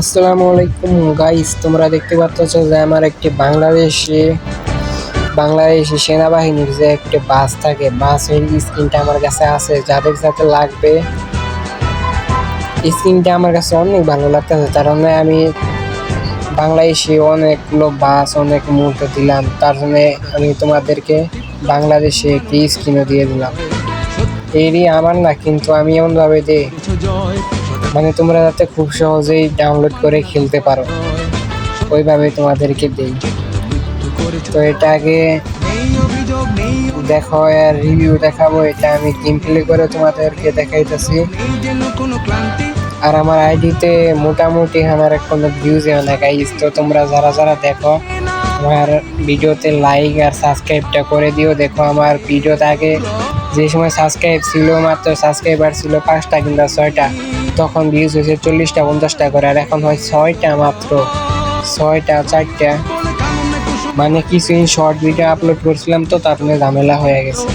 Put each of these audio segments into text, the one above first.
আসসালামু আলাইকুম গাইস, তোমরা দেখতে পাচ্ছ যে আমার একটি বাংলাদেশি সেনাবাহিনীর যে একটি বাস থাকে, বাসের স্ক্রিনটা আমার কাছে আছে। যাদের সাথে লাগবে স্ক্রিনটা আমার কাছে অনেক ভালো লাগতেছে, কারণ আমি বাংলাদেশি অনেকগুলো বাস অনেক মুহূর্তে দিলাম, তার জন্য আমি তোমাদেরকে বাংলাদেশে একটি স্ক্রিনও দিয়ে দিলাম। এরই আমার না, কিন্তু আমি এমনভাবে দিই মানে তোমরা যাতে খুব সহজেই ডাউনলোড করে খেলতে পারো, ওইভাবে তোমাদেরকে দেই। তো এটা আগে দেখো আর রিভিউ দেখাবো, এটা আমি গেম প্লে করে তোমাদেরকে দেখাইতেছি। আর আমার আইডিতে মোটামুটি আমার কোনো ভিউজ না গাইস, তো তোমরা যারা দেখো আমার ভিডিওতে লাইক আর সাবস্ক্রাইবটা করে দিও। দেখো আমার ভিডিওতে আগে যে সময় সাবস্ক্রাইবার ছিল 5টা কিংবা 6টা, তখন ভিউজ হয়েছে 40টা 50টা করে, আর এখন হয় 6টা, মাত্র 6টা 4টা। মানে কিছুদিন শর্ট ভিডিও আপলোড করছিলাম, তো তার জন্য ঝামেলা হয়ে গেছে।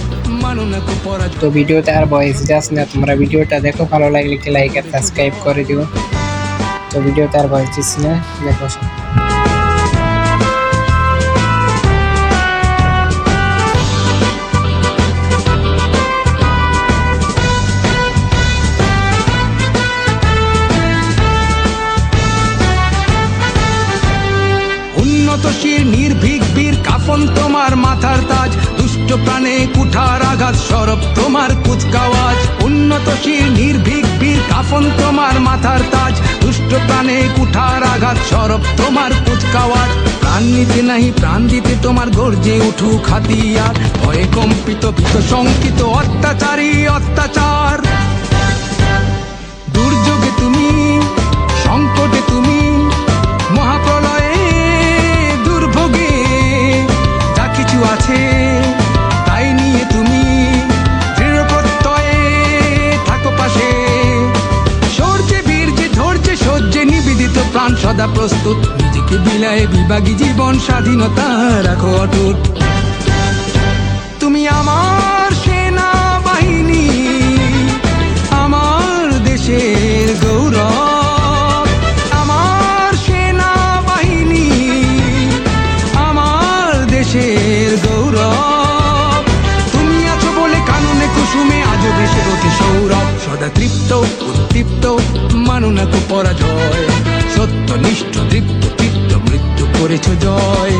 তো ভিডিওতে আর ভয়েস যাচ্ছে না, তোমরা ভিডিওটা দেখো, ভালো লাগলে একটি লাইক আর সাবস্ক্রাইব করে দিও। তো ভিডিওতে আর ভয়েস দিচ্ছি না, দেখো। উন্নতশীল নির্ভীক বীর কাফন তোমার মাথার তাজ, দুষ্ট প্রাণে কুঠার আঘাত সরব তোমার কুচকাওয়াজ। উন্নতশীল নির্ভীক বীর কাফন তোমার মাথার তাজ, দুষ্ট প্রাণে কুঠার আঘাত সরব তোমার কুচকাওয়াজ। প্রাণ নিতে নাহি প্রাণ দিতে তোমার গর্জে উঠুক হাতিয়ার, ভয়ে কম্পিত ভীত শঙ্কিত অত্যাচার। দুর্যোগে তুমি, সংকটে তুমি, মহাপ্রলয়ে দুর্ভোগে যা কিছু আছে তাই নিয়ে তুমি দৃঢ় প্রত্যয়ে থাকো পাশে। শৌর্যে বীর্যে ধৈর্যে সহ্যে নিবেদিত প্রাণ সদা প্রস্তুত, নিজেকে বিলায়ে বিভাগী জীবন স্বাধীনতা রাখো অটুট। তুমি আমার সেনাবাহিনী, আমার দেশের গৌরব। আমার সেনাবাহিনী, আমার দেশের গৌরব। তুমি আছো বলে কাননে কুসুমে আজও দেশের অতি সৌরভ। সদা তৃপ্ত উদ্দীপ্ত মানো না তো পরাজয়, সত্যনিষ্ঠ তৃপ্ত চিত্ত মৃত্যু করেছ জয়।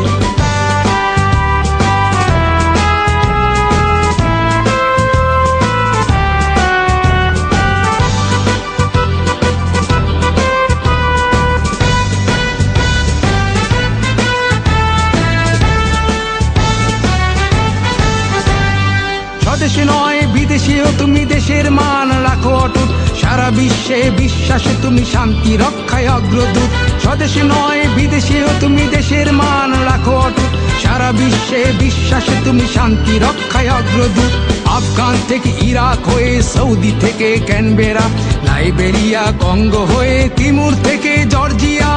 স্বদেশে নয় বিদেশেও তুমি দেশের মান রাখো অটুট, সারা বিশ্বে বিশ্বাসে তুমি শান্তি রক্ষায় অগ্রদূত। স্বদেশে নয় বিদেশেও তুমি দেশের মান রাখো অটুট, সারা বিশ্বে বিশ্বাসে তুমি শান্তি রক্ষায় অগ্রদূত। আফগান থেকে ইরাক হয়ে, সৌদি থেকে ক্যানবেরা, লাইবেরিয়া কঙ্গো হয়ে, তিমুর থেকে জর্জিয়া।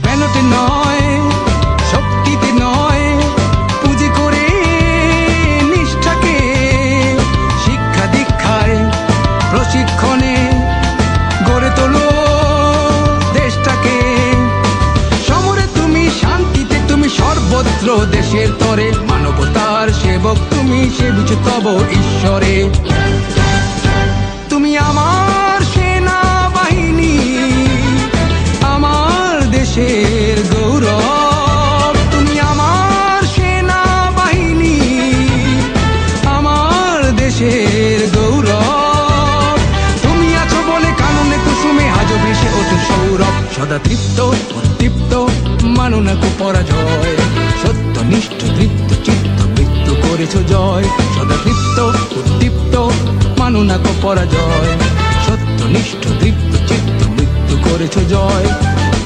ব্যানটে নয় শক্তিতে নয়, পুঁজি করে নিষ্ঠাকে, শিক্ষা দীক্ষায় প্রশিক্ষণে গড়ে তোলো দেশটাকে। সমরে তুমি, শান্তিতে তুমি, সর্বত্র দেশের তরে, মানবতার সেবক তুমি, সেবিছ তব ঈশ্বরে। তুমি আমার সেনাবাহিনী, আমার দেশের গৌরব। তুমি আমার সেনাবাহিনী, আমার দেশের গৌরব। তুমি আছো বলে কাননে কুসুমে আজও ভেসে ওঠো সৌরভ। সদা তৃপ্ত উদ্দীপ্ত মানো না কো পরাজয়, সত্যনিষ্ঠ তৃপ্ত চিত্ত মৃত্যু করেছ জয়। সদা তৃপ্ত উদ্দীপ্ত মানো না কো পরাজয়, সত্যনিষ্ঠ তৃপ্ত চিত্ত মৃত্যু করেছ জয়।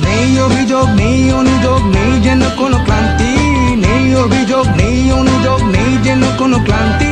নেই অভিযোগ নেই অনুযোগ নেই যেন কোনো ক্লান্তি, নেই অভিযোগ নেই অনুযোগ নেই যেন কোনো ক্লান্তি।